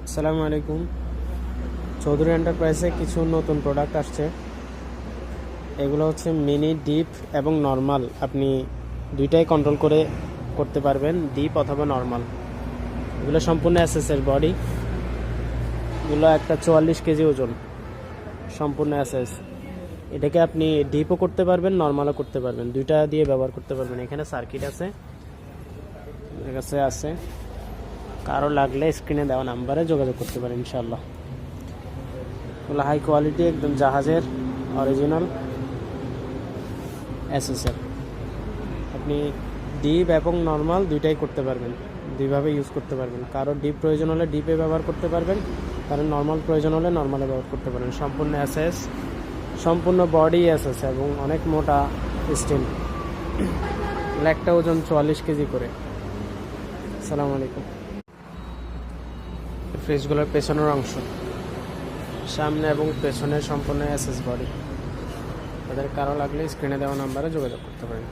আসসালামু আলাইকুম। চৌধুরী এন্টারপ্রাইজে কিছু নতুন প্রোডাক্ট আসছে। এগুলো হচ্ছে মিনি ডিপ এবং নর্মাল, আপনি দুইটাই কন্ট্রোল করে করতে পারবেন, ডিপ অথবা নর্মাল। এগুলো সম্পূর্ণ এসএসের বডি। এগুলো একটা 44 কেজি ওজন, সম্পূর্ণ এসএস। এটাকে আপনি ডিপও করতে পারবেন, নর্মালও করতে পারবেন, দুইটা দিয়ে ব্যবহার করতে পারবেন। এখানে সার্কিট আছে, এর কাছে আছে। কারো লাগলে স্ক্রিনে দেওয়া নাম্বারে যোগাযোগ করতে পারেন ইনশাল্লাহ। এগুলো হাই কোয়ালিটি, একদম জাহাজের অরিজিনাল এসএসএর। আপনি ডিপ এবং নর্মাল দুইটাই করতে পারবেন, দুইভাবে ইউজ করতে পারবেন। কারো ডিপ প্রয়োজন হলে ডিপে ব্যবহার করতে পারবেন, কারণ নর্মাল প্রয়োজন হলে নর্মালে ব্যবহার করতে পারবেন। সম্পূর্ণ এসএস, সম্পূর্ণ বডি এসএস এবং অনেক মোটা স্টিল। একটা ওজন 44 কেজি করে। আসসালামু আলাইকুম। ফ্রিজগুলোর পেছনের অংশ, সামনে এবং পেছনে সম্পূর্ণ এসএস বডি। তাদের কারো লাগলে স্ক্রিনে দেওয়া নাম্বারে যোগাযোগ করতে পারেন।